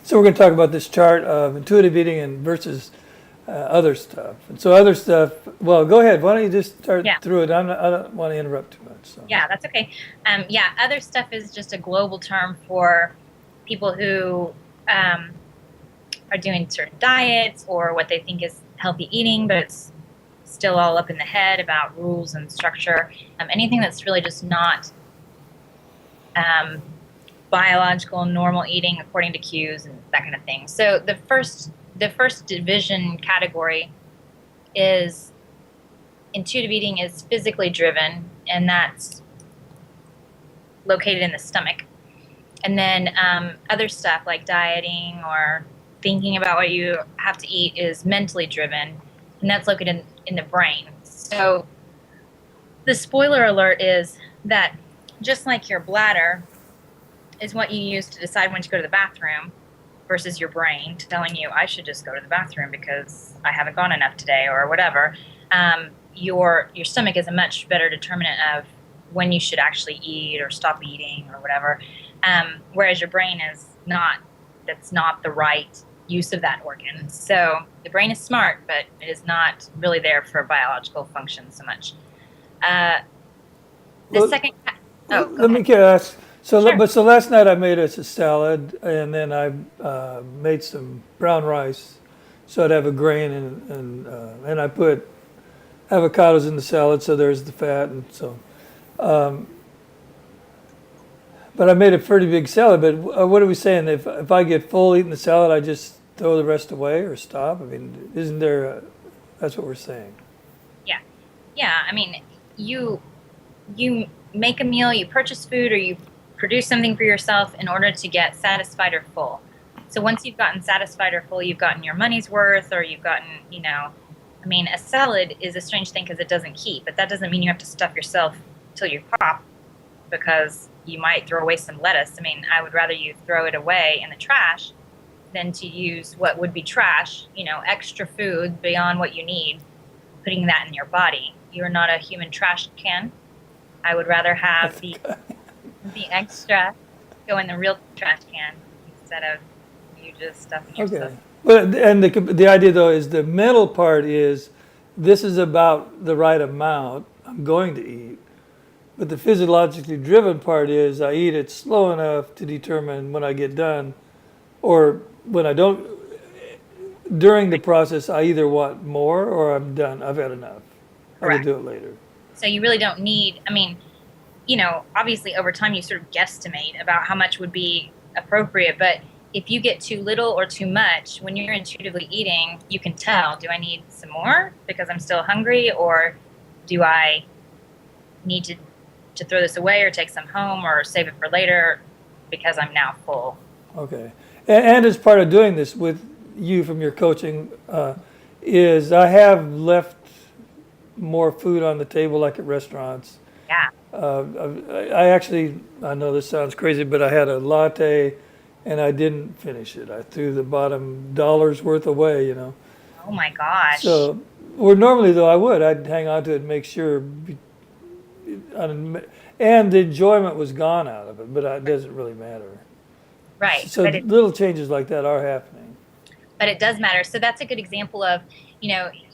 So we're going to talk about this chart of intuitive eating and versus other stuff. And so other stuff, well, go ahead. Why don't you just start Yeah, through it? I don't want to interrupt too much. So. yeah, that's okay. Yeah, other stuff is just a global term for people who um, are doing certain diets or what they think is healthy eating, but it's still all up in the head about rules and structure. Anything that's really just not um, biological, normal eating according to cues and that kind of thing. So the first division category is intuitive eating is physically driven, and that's located in the stomach. And then other stuff like dieting or thinking about what you have to eat is mentally driven, and that's located in the brain. So the spoiler alert is that just like your bladder is what you use to decide when to go to the bathroom versus your brain telling you I should just go to the bathroom because I haven't gone enough today or whatever. Your stomach is a much better determinant of when you should actually eat or stop eating or whatever. Whereas your brain is not. That's not the right use of that organ. So the brain is smart, but it is not really there for biological function so much. Uh, the Well, second. Oh, go let me ahead. ask. Sure. So last night I made us a salad, and then I made some brown rice, so I'd have a grain, and I put avocados in the salad, so there's the fat, and so. But I made a pretty big salad. But what are we saying? If I get full eating the salad, I just throw the rest away or stop? I mean, isn't there? That's what we're saying. Yeah. Yeah. I mean, you make a meal, you purchase food, or you produce something for yourself in order to get satisfied or full. So once you've gotten satisfied or full, you've gotten your money's worth, or you've gotten, I mean, a salad is a strange thing because it doesn't keep, but that doesn't mean you have to stuff yourself till you pop because you might throw away some lettuce. I mean, I would rather you throw it away in the trash than to use what would be trash, extra food beyond what you need, putting that in your body. You're not a human trash can. I would rather I have the think. the extra go in the real trash can instead of you just stuffing yourself. Okay. But and the idea though is the mental part is this is about the right amount I'm going to eat. But the physiologically driven part is I eat it slow enough to determine when I get done, or when I don't. During the process, I either want more or I'm done. I've had enough. I can Correct. do it later. So you really don't need, I mean, obviously over time you sort of guesstimate about how much would be appropriate, but if you get too little or too much, when you're intuitively eating, you can tell, do I need some more because I'm still hungry, or do I need to throw this away or take some home or save it for later because I'm now full? Okay. And as part of doing this with you from your coaching, is I have left more food on the table like at restaurants. Yeah. I actually, I know this sounds crazy, but I had a latte and I didn't finish it. I threw the bottom dollar's worth away. Oh my gosh. So, where normally though I'd hang on to it and make sure, and the enjoyment was gone out of it, but it doesn't really matter. Right. So little changes like that are happening. But it does matter. So that's a good example of,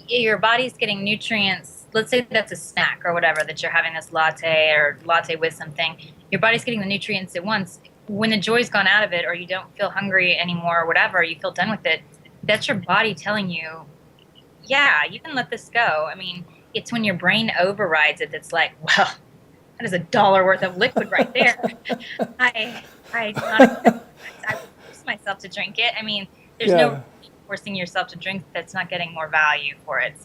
your body's getting nutrients. Let's say that's a snack or whatever, that you're having this latte or latte with something. Your body's getting the nutrients it wants. When the joy's gone out of it, or you don't feel hungry anymore or whatever, you feel done with it, that's your body telling you, yeah, you can let this go. I mean, it's when your brain overrides it that's like, well, that is $1 worth of liquid right there. I do not accept this. I will force myself to drink it. I mean, there's no Yeah. forcing yourself to drink that's not getting more value for it.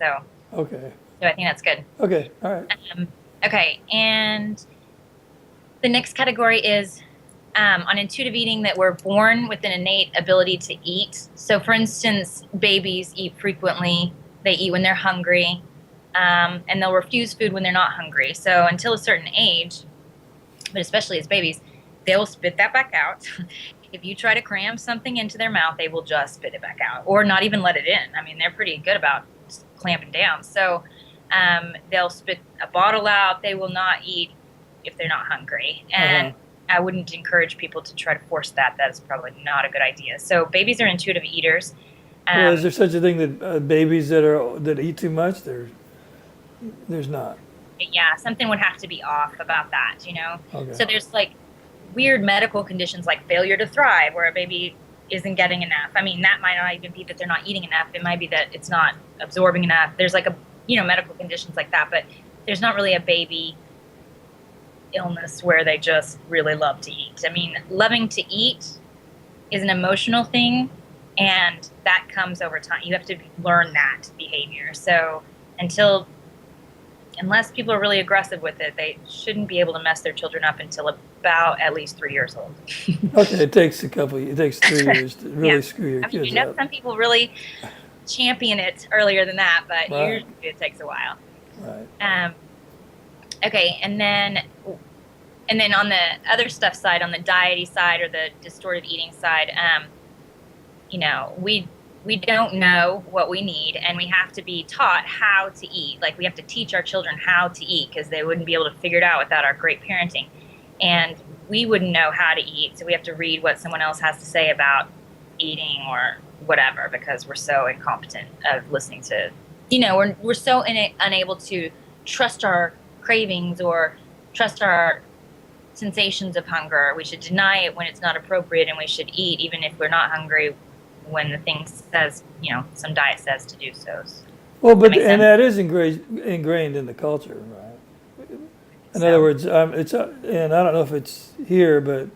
Okay. So I think that's good. Okay. All right. Um, okay, and the next category is on intuitive eating, that we're born with an innate ability to eat. So, for instance, babies eat frequently. They eat when they're hungry, and they'll refuse food when they're not hungry. So until a certain age, but especially as babies, they will spit that back out. If you try to cram something into their mouth, they will just spit it back out or not even let it in. I mean, they're pretty good about clamping down. So they'll spit a bottle out. They will not eat if they're not hungry. Uh huh. And I wouldn't encourage people to try to force that. That's probably not a good idea. So babies are intuitive eaters. Well, is Um, there such a thing that babies that eat too much? There's not. yeah, something would have to be off about that, you know? Okay. So there's like weird medical conditions like failure to thrive where a baby isn't getting enough. I mean, that might not even be that they're not eating enough. It might be that it's not absorbing enough. There's like medical conditions like that, but there's not really a baby illness where they just really love to eat. I mean, loving to eat is an emotional thing, and that comes over time. You have to learn that behavior. So unless people are really aggressive with it, they shouldn't be able to mess their children up until about at least 3 years old. Okay, it takes 3 years to really Yeah. screw your I mean, kids up. some people really champion it earlier than that, but Right. usually it takes a while. Right. Okay, and then on the other stuff side, on the diety side or the distorted eating side, we don't know what we need, and we have to be taught how to eat. Like we have to teach our children how to eat because they wouldn't be able to figure it out without our great parenting, and we wouldn't know how to eat, so we have to read what someone else has to say about eating or whatever because we're so incompetent of listening to. We're so unable to trust our cravings or trust our sensations of hunger. We should deny it when it's not appropriate, and we should eat even if we're not hungry when the thing says, some diet says to do so. Well, Does that make sense? that is ingrained in the culture, right? In other words, and I don't know if it's here, but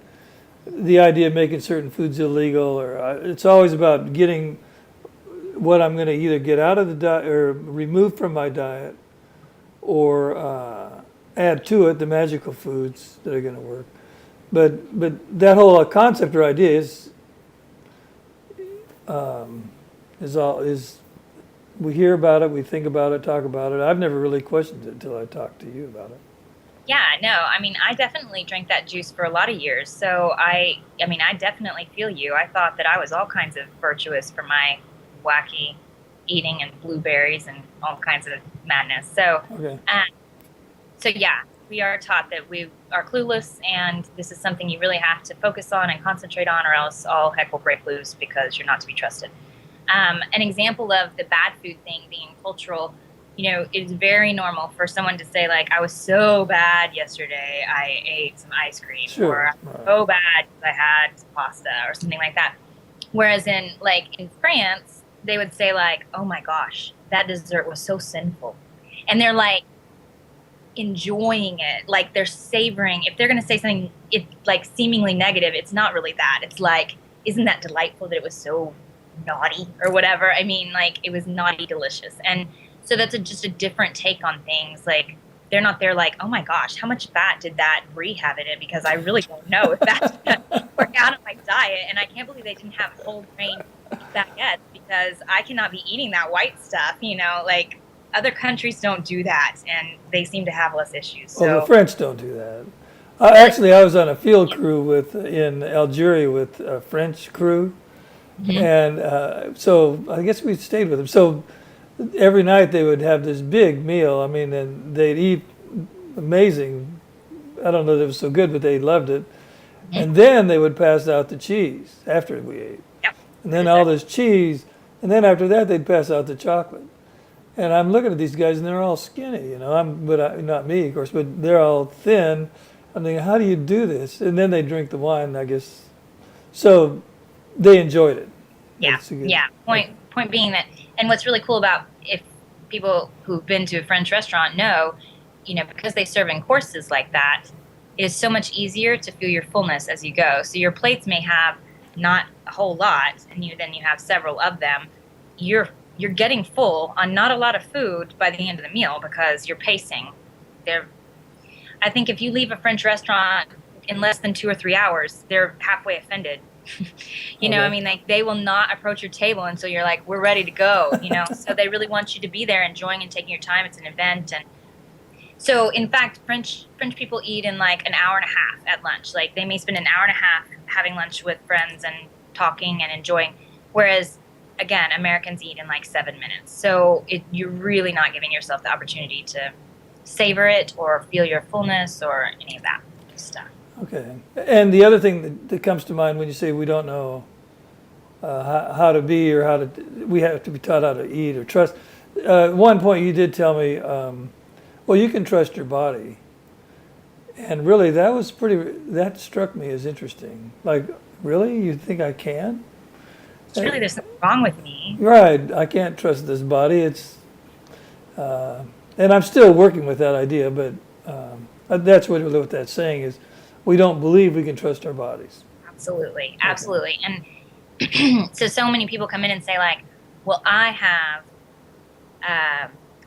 the idea of making certain foods illegal, or it's always about getting what I'm going to either get out of the diet or remove from my diet, or add to it the magical foods that are going to work. But that whole concept or idea is we hear about it, we think about it, talk about it. I've never really questioned it until I talked to you about it. Yeah, no, I mean, I definitely drank that juice for a lot of years. So I mean, I definitely feel you. I thought that I was all kinds of virtuous for my wacky eating and blueberries and all kinds of madness. So, Okay. Yeah, we are taught that we are clueless, and this is something you really have to focus on and concentrate on, or else all heck will break loose because you're not to be trusted. An example of the bad food thing being cultural, it's very normal for someone to say, like, I was so bad yesterday, I ate some ice cream, Sure. or I'm so bad because I had pasta, or something like that. Whereas in France, they would say, like, oh my gosh, that dessert was so sinful. And they're like, enjoying it, like they're savoring. If they're going to say something like seemingly negative, it's not really that. It's like, isn't that delightful that it was so naughty or whatever? I mean, like, it was naughty delicious. And so that's just a different take on things. Like, they're not there like, oh my gosh, how much fat did that brie have in it? Because I really don't know if that's going to work out on my diet. And I can't believe they didn't have whole grain baguettes because I cannot be eating that white stuff, like. Other countries don't do that, and they seem to have less issues. So. Well, the French don't do that. Actually, I was on a field crew in Algeria with a French crew, and so I guess we stayed with them. So every night they would have this big meal. I mean, and they'd eat amazing. I don't know that it was so good, but they loved it. And then they would pass out the cheese after we ate. Yep. And then all this cheese, and then after that they'd pass out the chocolate. And I'm looking at these guys, and they're all skinny, not me, of course, but they're all thin. I'm thinking, how do you do this? And then they drink the wine, I guess. So they enjoyed it. Yeah, yeah. Point being that, and what's really cool about if people who've been to a French restaurant know, because they serve in courses like that, it is so much easier to feel your fullness as you go. So your plates may have not a whole lot, and then you have several of them. You're getting full on not a lot of food by the end of the meal because you're pacing. I think if you leave a French restaurant in less than 2 or 3 hours, they're halfway offended. Okay. I mean, like, they will not approach your table until you're like, we're ready to go, So they really want you to be there enjoying and taking your time. It's an event. And so, in fact, French people eat in like an hour and a half at lunch. Like, they may spend an hour and a half having lunch with friends and talking and enjoying, whereas again, Americans eat in like 7 minutes. So you're really not giving yourself the opportunity to savor it or feel your fullness or any of that stuff. Okay. And the other thing that comes to mind when you say we don't know how to be or we have to be taught how to eat or trust. One point you did tell me, well, you can trust your body. And really, that struck me as interesting. Like, really? You think I can? Surely there's something wrong with me. Right. I can't trust this body. And I'm still working with that idea, but that's what that's saying is we don't believe we can trust our bodies. Absolutely. Absolutely. And so many people come in and say like, well, I have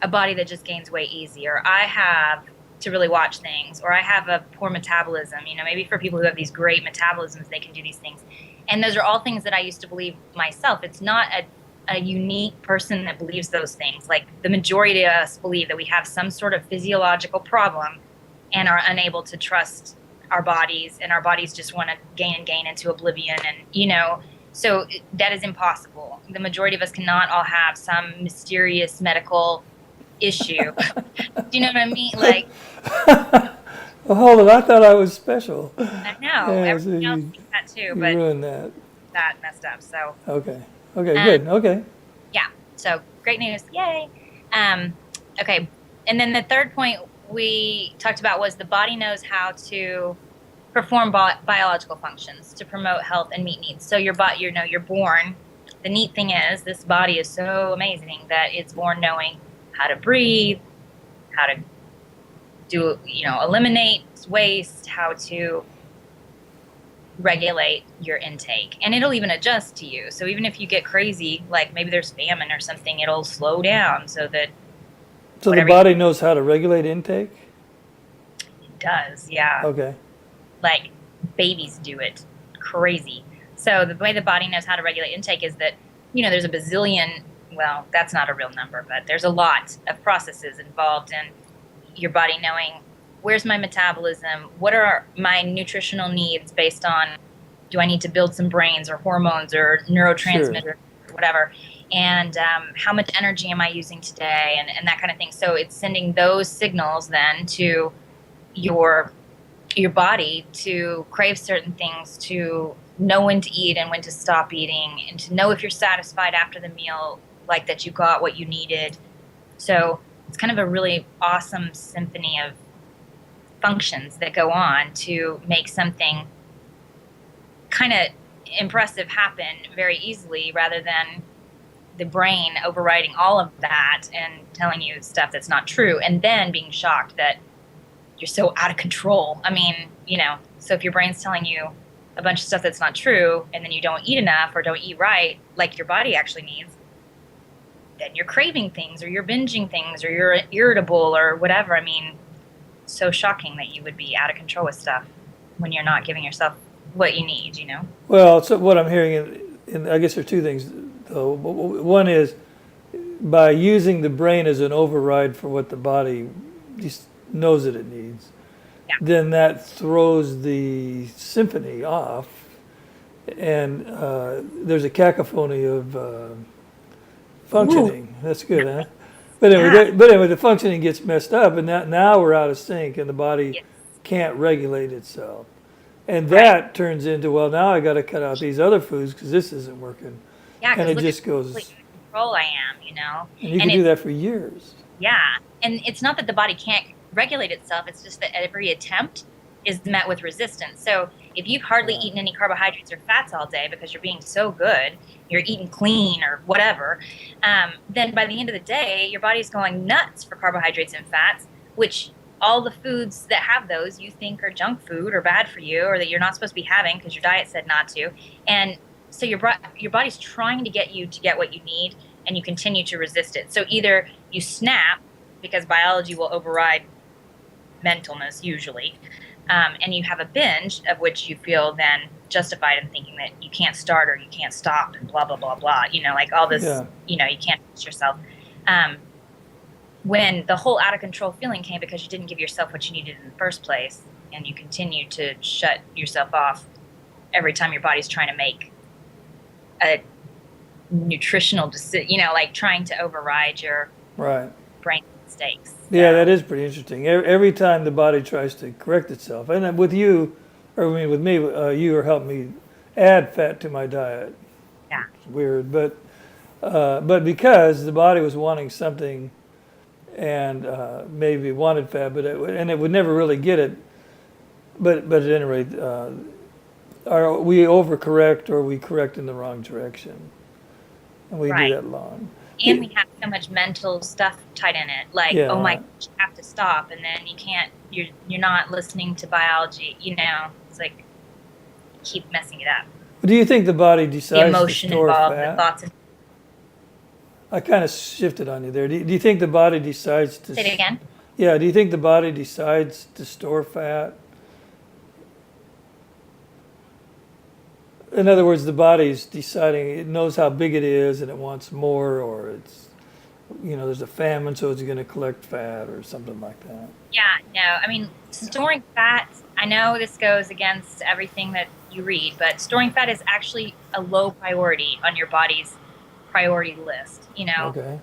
a body that just gains weight easy, or I have to really watch things, or I have a poor metabolism. Maybe for people who have these great metabolisms, they can do these things. And those are all things that I used to believe myself. It's not a unique person that believes those things. Like the majority of us believe that we have some sort of physiological problem and are unable to trust our bodies, and our bodies just want to gain into oblivion. And, so that is impossible. The majority of us cannot all have some mysterious medical issue. Do you know what I mean? Like, Well, hold on. I thought I was special. I know. Yeah, Everyone else thinks that too, you but ruined that. that messed up. So, Okay. Good. Okay. yeah. So, great news. Yay. Okay. And then the third point we talked about was the body knows how to perform biological functions to promote health and meet needs. So you're born. The neat thing is this body is so amazing that it's born knowing how to breathe, how to do, eliminate waste, how to regulate your intake. And it'll even adjust to you. So even if you get crazy, like maybe there's famine or something, it'll slow down so that. So the body knows how to regulate intake? It does, yeah. Okay. Like babies do it. Crazy. So the way the body knows how to regulate intake is that, there's a bazillion, well, that's not a real number, but there's a lot of processes involved in your body knowing where's my metabolism, what are my nutritional needs based on, do I need to build some brains or hormones or neurotransmitters or whatever, and how much energy am I using today, and that kind of thing. So it's sending those signals then to your body to crave certain things, to know when to eat and when to stop eating, and to know if you're satisfied after the meal, like that you got what you needed. So it's kind of a really awesome symphony of functions that go on to make something kind of impressive happen very easily, rather than the brain overriding all of that and telling you stuff that's not true, and then being shocked that you're so out of control. I mean, so if your brain's telling you a bunch of stuff that's not true, and then you don't eat enough or don't eat right, like your body actually needs, then you're craving things, or you're binging things, or you're irritable or whatever. I mean, so shocking that you would be out of control with stuff when you're not giving yourself what you need, Well, so what I'm hearing, and I guess there are two things, though. One is by using the brain as an override for what the body just knows that it needs, then that throws the symphony off, and there's a cacophony of functioning. Ooh. That's good, huh? But anyway, the functioning gets messed up, and now we're out of sync, and the body can't regulate itself, and that turns into, well, now I got to cut out these other foods because this isn't working. Yeah, and it just goes. Control I am, And you can do that for years. Yeah, and it's not that the body can't regulate itself. It's just that every attempt is met with resistance. So if you've hardly eaten any carbohydrates or fats all day because you're being so good, you're eating clean or whatever, then by the end of the day, your body's going nuts for carbohydrates and fats, which all the foods that have those you think are junk food or bad for you, or that you're not supposed to be having because your diet said not to. And so your body's trying to get you to get what you need, and you continue to resist it. So either you snap, because biology will override mentalness usually, and you have a binge of which you feel then justified in thinking that you can't start or you can't stop and blah, blah, blah, blah, like all this, you can't fix yourself. When the whole out of control feeling came because you didn't give yourself what you needed in the first place, and you continue to shut yourself off every time your body's trying to make a nutritional decision, like trying to override your brain mistakes. Yeah, that is pretty interesting. Every time the body tries to correct itself, and with you, or I mean, with me, you were helping me add fat to my diet. Yeah. It's weird, but because the body was wanting something and maybe wanted fat, and it would never really get it. But at any rate, we overcorrect or we correct in the wrong direction, and we do Right. that long. And we have so much mental stuff tied in it, like, oh my Yeah. gosh, you have to stop, and then you can't. You're not listening to biology. It's like keep messing it up. Do you think the body The decides to emotion store involved, the fat? thoughts. I kind of shifted on you there. Do you think the body decides to? Say it again. Yeah. Do you think the body decides to store fat? In other words, the body's deciding, it knows how big it is and it wants more, or it's, there's a famine, so it's going to collect fat or something like that. Yeah, no, I mean, storing fat, I know this goes against everything that you read, but storing fat is actually a low priority on your body's priority list. Okay.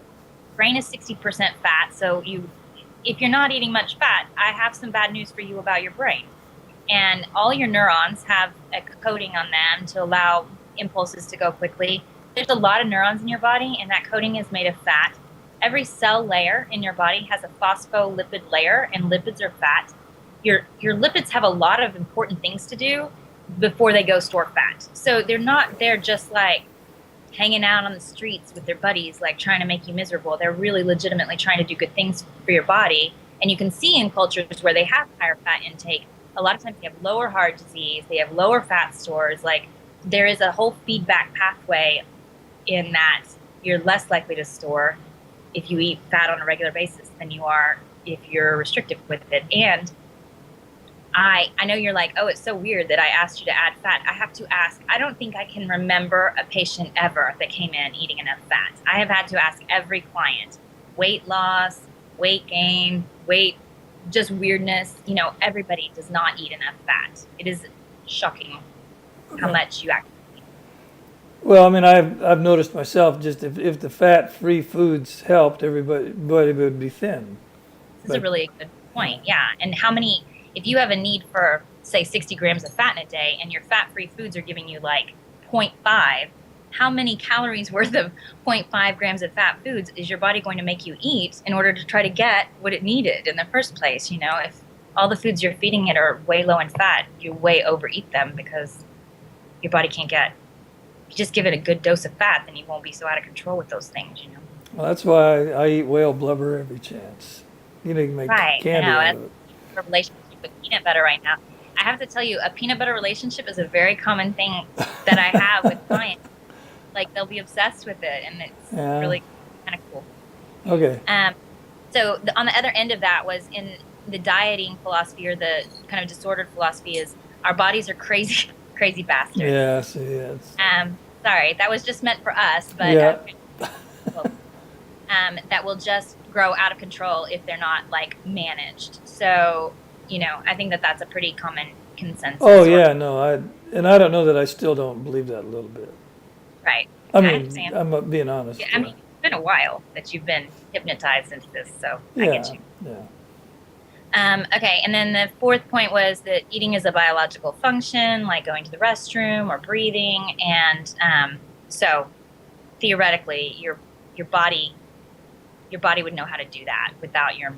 Brain is 60% fat, so if you're not eating much fat, I have some bad news for you about your brain. And all your neurons have a coating on them to allow impulses to go quickly. There's a lot of neurons in your body, and that coating is made of fat. Every cell layer in your body has a phospholipid layer, and lipids are fat. Your lipids have a lot of important things to do before they go store fat. So they're not there just like hanging out on the streets with their buddies, like trying to make you miserable. They're really legitimately trying to do good things for your body. And you can see in cultures where they have higher fat intake, a lot of times they have lower heart disease, they have lower fat stores. Like there is a whole feedback pathway in that you're less likely to store if you eat fat on a regular basis than you are if you're restrictive with it. And I know you're like, oh, it's so weird that I asked you to add fat. I have to ask, I don't think I can remember a patient ever that came in eating enough fat. I have had to ask every client, weight loss, weight gain, just weirdness. Everybody does not eat enough fat. It is shocking how much you actually eat. Well, I mean, I've noticed myself, just if the fat-free foods helped, everybody would be thin. This is a really good point. Yeah. And if you have a need for, say, 60 grams of fat in a day and your fat-free foods are giving you like 0.5, how many calories worth of 0.5 grams of fat foods is your body going to make you eat in order to try to get what it needed in the first place? If all the foods you're feeding it are way low in fat, you way overeat them because your body can't get. If you just give it a good dose of fat, then you won't be so out of control with those things. Well, that's why I eat whale blubber every chance. You can make candy out of it. A relationship with peanut butter right now. I have to tell you, a peanut butter relationship is a very common thing that I have with clients. Like they'll be obsessed with it, and it's really kind of cool. Okay. So on the other end of that was in the dieting philosophy, or the kind of disordered philosophy, is our bodies are crazy, crazy bastards. Yes. Yes. Sorry, that was just meant for us, but that will just grow out of control if they're not like managed. So I think that's a pretty common consensus. Oh yeah, no, I don't know that I still don't believe that a little bit. Right. I mean, I'm being honest. Yeah, I mean, it's been a while that you've been hypnotized into this, so I get you. Yeah. Okay, and then the fourth point was that eating is a biological function, like going to the restroom or breathing, and so theoretically, your body would know how to do that without your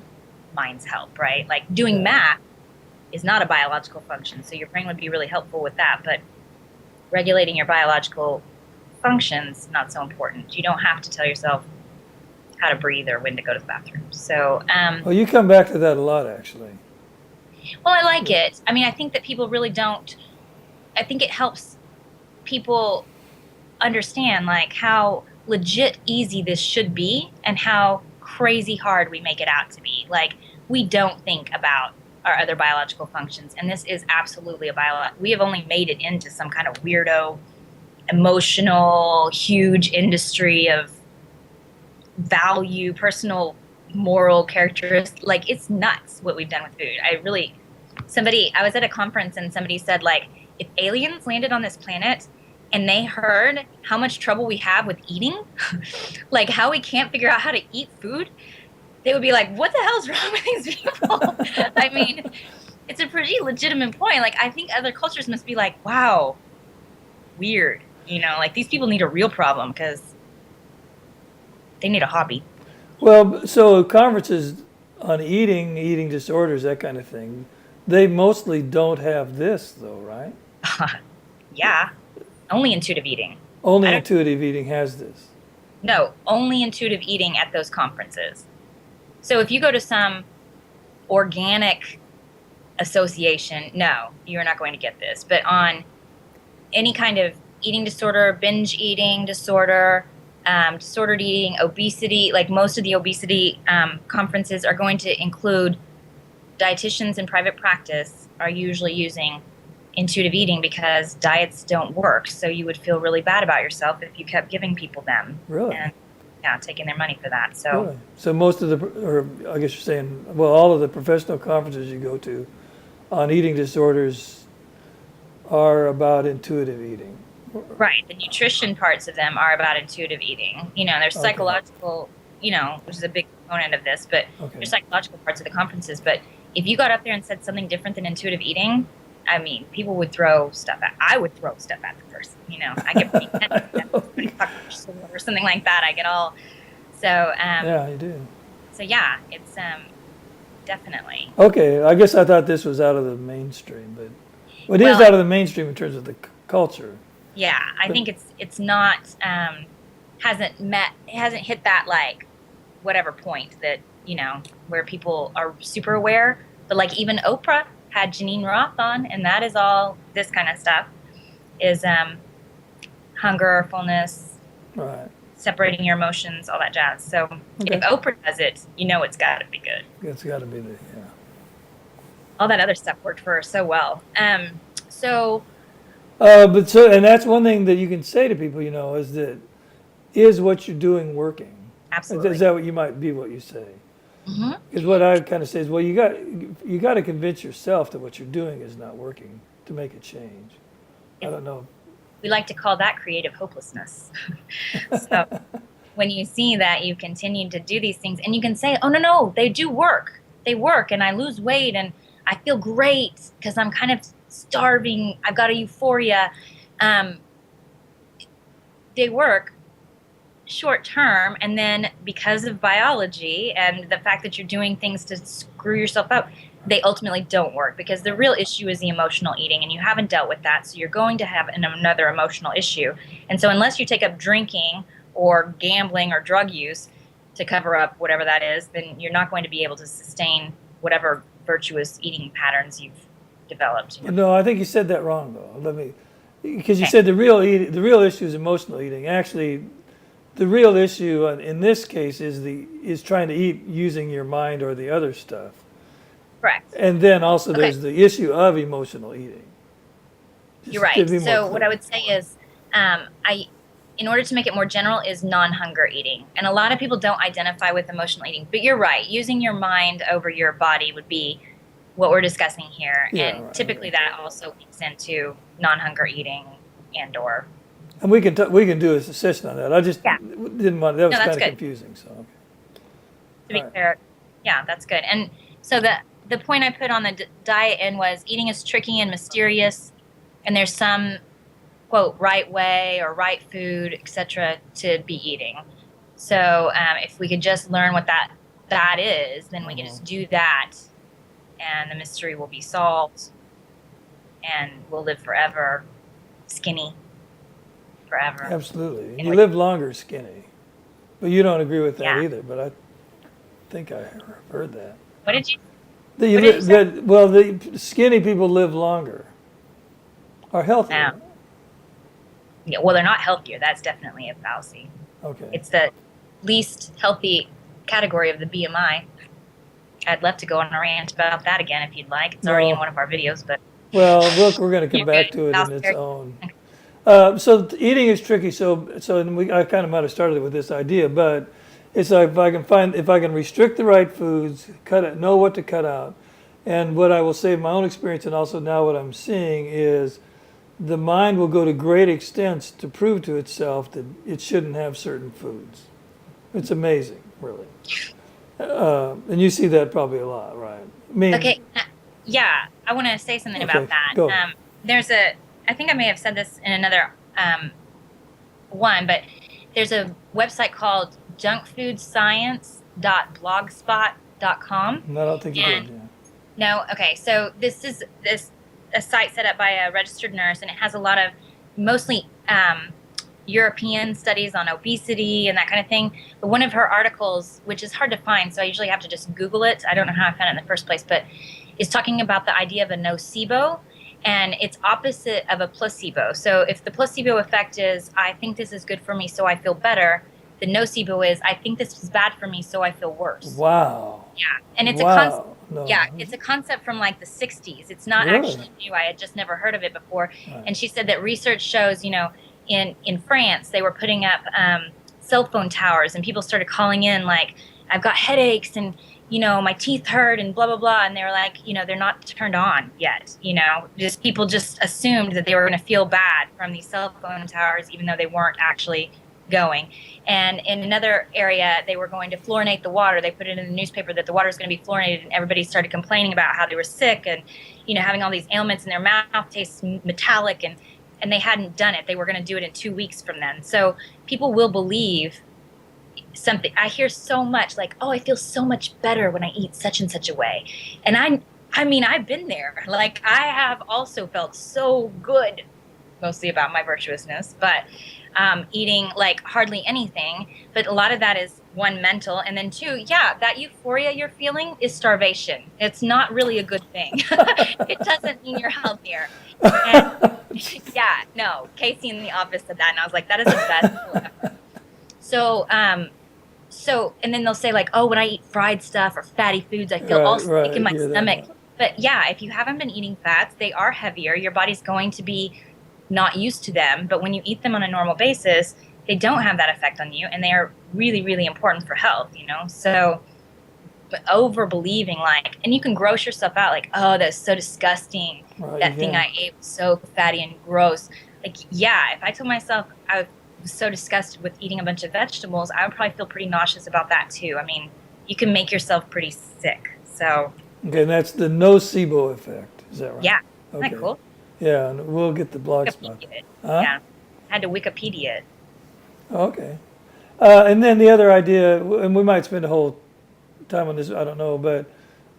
mind's help, right? Like doing math is not a biological function, so your brain would be really helpful with that, but regulating your biological functions not so important. You don't have to tell yourself how to breathe or when to go to the bathroom. So well, you come back to that a lot, actually. Well, I like it. I mean, I think that people really don't. I think it helps people understand like how legit easy this should be and how crazy hard we make it out to be. Like we don't think about our other biological functions, and this is absolutely we have only made it into some kind of weirdo emotional huge industry of value, personal moral characteristics. Like it's nuts what we've done with food. I was at a conference and somebody said, like, if aliens landed on this planet and they heard how much trouble we have with eating, like how we can't figure out how to eat food, they would be like, what the hell's wrong with these people? I mean, it's a pretty legitimate point. Like, I think other cultures must be like, wow, weird. Like these people need a real problem because they need a hobby. Well, so conferences on eating disorders, that kind of thing, they mostly don't have this though, right? Yeah, only intuitive eating. I Only don't intuitive eating has this. No, only intuitive eating at those conferences. So if you go to some organic association, no, you're not going to get this. But on any kind of eating disorder, binge eating disorder, disordered eating, obesity, like most of the obesity conferences are going to include dietitians in private practice are usually using intuitive eating because diets don't work. So you would feel really bad about yourself if you kept giving people them. Really? And yeah, taking their money for that. So Really? So most of the, or I guess you're saying, well, all of the professional conferences you go to on eating disorders are about intuitive eating. right, the nutrition parts of them are about intuitive eating. There's Okay. psychological, which is a big component of this, but Okay. there's psychological parts of the conferences. But if you got up there and said something different than intuitive eating, I mean, people would throw stuff at. I would throw stuff at the person. I get pretty or something like that. I get all so. Yeah, you do. So yeah, it's definitely. Okay, I guess I thought this was out of the mainstream, but well, it is Well, out of the mainstream in terms of the culture. yeah, I think it's not hasn't hit that like whatever point that where people are super aware. But like even Oprah had Janine Roth on, and that is all this kind of stuff is hunger, fullness, Right. separating your emotions, all that jazz. So Okay. if Oprah does it, it's got to be good. It's got to be the, yeah. All that other stuff worked for her so well. So But so, and that's one thing that you can say to people, is that, is what you're doing working? absolutely. Is that what you might be what you say? Hmm. Because what I kind of say is, well, you got to convince yourself that what you're doing is not working to make a change. I don't know. We like to call that creative hopelessness. So when you see that you continue to do these things and you can say, oh, no, they do work. They work and I lose weight and I feel great because I'm kind of starving. I've got a euphoria. They work short term, and then because of biology and the fact that you're doing things to screw yourself up, they ultimately don't work because the real issue is the emotional eating and you haven't dealt with that, so you're going to have another emotional issue. And so unless you take up drinking or gambling or drug use to cover up whatever that is, then you're not going to be able to sustain whatever virtuous eating patterns you've developed. No, I think you said that wrong though. Because you Okay. said the real issue is emotional eating. Actually, the real issue in this case is trying to eat using your mind or the other stuff. Correct. And then also Okay. there's the issue of emotional eating. Just You're to right. be more So what clear. I would say is, in order to make it more general, is non-hunger eating. And a lot of people don't identify with emotional eating, but you're right. Using your mind over your body would be what we're discussing here. Yeah, And right, typically right. that also leads into non-hunger eating and/or. And we can do a session on that. I just Yeah. didn't want, that was No, that's kind of good. confusing, so. To be All right. clear, yeah, that's good. And so the point I put on the diet end was eating is tricky and mysterious, and there's some quote right way or right food, etc., to be eating. So if we could just learn what that is, then we can just do that, and the mystery will be solved, and we'll live forever, skinny, forever. Absolutely. And you Anyway. live longer skinny. But you don't agree with that Yeah. either, but I think I heard that. What did you? That you What did you say? well, the skinny people live longer, are healthier. Yeah. Yeah, well, they're not healthier. That's definitely a fallacy. Okay. It's the least healthy category of the BMI. I'd love to go on a rant about that again if you'd like. It's already in No. one of our videos, but Well, look, we're going to come You're back good. to it I'll in its share. own. So eating is tricky. I kind of might have started with this idea, but it's like if I can restrict the right foods, know what to cut out, and what I will say in my own experience, and also now what I'm seeing is, the mind will go to great extents to prove to itself that it shouldn't have certain foods. It's amazing, really. And you see that probably a lot, right? I mean, okay. yeah, I want to say something Okay, about that. go. There's I think I may have said this in another one, but there's a website called junkfoodscience.blogspot.com. No, I don't think you did. And Yeah. no, okay, so this a site set up by a registered nurse, and it has a lot of mostly European studies on obesity and that kind of thing. But one of her articles, which is hard to find, so I usually have to just Google it. I don't know how I found it in the first place, but is talking about the idea of a nocebo, and it's opposite of a placebo. So if the placebo effect is, I think this is good for me, so I feel better, the nocebo is, I think this is bad for me, so I feel worse. Wow. Yeah, and it's a concept. Wow. No. Yeah, it's a concept from like the 60s. It's not Really? actually new. I had just never heard of it before. Right. And she said that research shows, in France, they were putting up cell phone towers, and people started calling in like, I've got headaches, and my teeth hurt, and blah blah blah. And they were like, they're not turned on yet. Just people just assumed that they were going to feel bad from these cell phone towers, even though they weren't actually going. And in another area, they were going to fluorinate the water. They put it in the newspaper that the water is going to be fluorinated, and everybody started complaining about how they were sick and, having all these ailments, and their mouth tastes metallic, and they hadn't done it. They were going to do it in 2 weeks from then. So people will believe something. I hear so much like, oh, I feel so much better when I eat such and such a way. And I mean, I've been there. Like, I have also felt so good, mostly about my virtuousness, but eating like hardly anything. But a lot of that is one, mental, and then two, yeah, that euphoria you're feeling is starvation. It's not really a good thing. It doesn't mean you're healthier. And yeah, no, Casey in the office said that, and I was like, that is the best tool ever. So, and then they'll say like, oh, when I eat fried stuff or fatty foods, I feel all Right, sick in I my hear that stomach. a lot. But yeah, if you haven't been eating fats, they are heavier. Your body's going to be not used to them. But when you eat them on a normal basis, they don't have that effect on you, and they are really, really important for health, So, but over believing like, and you can gross yourself out like, oh, that's so disgusting. Right, That thing I ate was so fatty and gross. Like, yeah, if I told myself I was so disgusted with eating a bunch of vegetables, I would probably feel pretty nauseous about that too. I mean, you can make yourself pretty sick. So, Okay, and that's the nocebo effect. Is that right? yeah, isn't Okay. that cool? Yeah, and we'll get the blog spot. Wikipedia it. Huh? Yeah, I had to Wikipedia it. Okay. And then the other idea, and we might spend a whole time on this, I don't know, but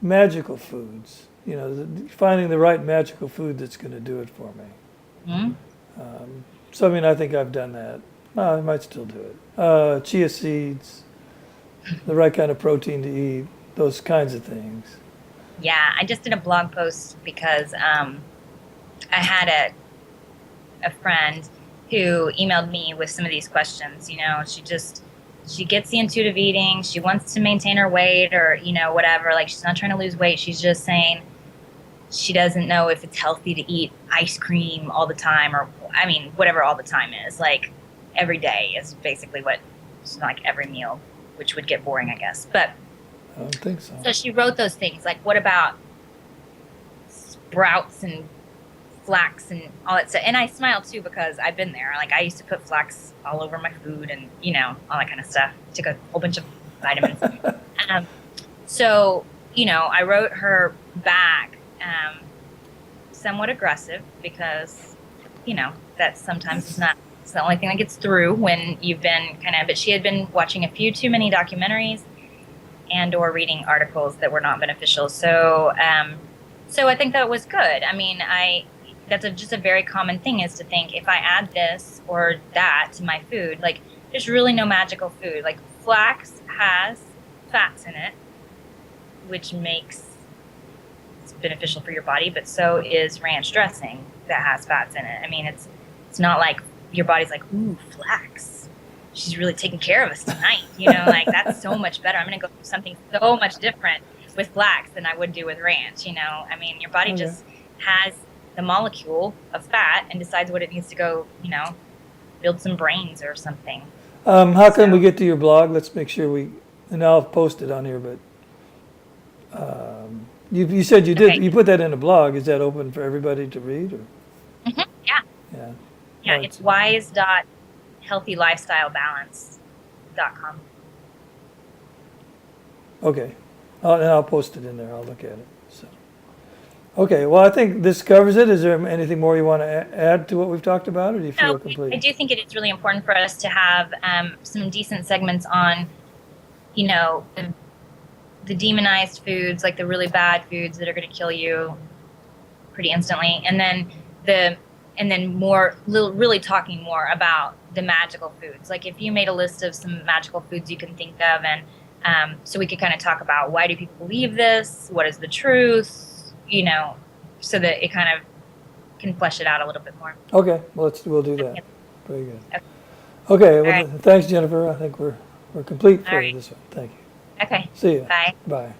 magical foods. Finding the right magical food that's going to do it for me. Hmm? So, I mean, I think I've done that. I might still do it. Chia seeds, the right kind of protein to eat, those kinds of things. Yeah, I just did a blog post because I had a friend who emailed me with some of these questions. She gets the intuitive eating. She wants to maintain her weight, or whatever. Like, she's not trying to lose weight. She's just saying she doesn't know if it's healthy to eat ice cream all the time, or I mean, whatever all the time is. Like, every day is basically what. It's not like every meal, which would get boring, I guess. But I don't think so. so she wrote those things. Like, what about sprouts and flax and all that stuff? And I smile too, because I've been there. Like, I used to put flax all over my food, and all that kind of stuff. Took a whole bunch of vitamins. So I wrote her back, somewhat aggressive, because that sometimes is not. It's the only thing that gets through when you've been but she had been watching a few too many documentaries and or reading articles that were not beneficial. So I think that was good. I mean, that's just a very common thing, is to think, if I add this or that to my food, like, there's really no magical food. Like, flax has fats in it, which makes it's beneficial for your body, but so is ranch dressing that has fats in it. I mean, it's not like your body's like, ooh, flax, she's really taking care of us tonight. Like, that's so much better. I'm going to go do something so much different with flax than I would do with ranch. I mean, your body just has the molecule of fat and decides what it needs to go, build some brains or something. How can we get to your blog? Let's make sure and I'll post it on here, but you said you did, Okay. you put that in a blog. Is that open for everybody to read? Or? Yeah. Yeah. Yeah, it's wise.healthylifestylebalance.com. Okay. And I'll post it in there. I'll look at it. So, Okay, well, I think this covers it. Is there anything more you want to add to what we've talked about, or do you feel No, I complete? do think it is really important for us to have some decent segments on, you know, the demonized foods, like the really bad foods that are going to kill you pretty instantly, and then the really talking more about the magical foods. Like if you made a list of some magical foods you can think of, and so we could kind of talk about why do people believe this, what is the truth, so that it kind of can flesh it out a little bit more. Okay, well, we'll do that. Very good. Okay. Okay, All well, right. thanks, Jennifer. I think we're complete for All right. this one. Thank you. Okay. See you. Bye. Bye.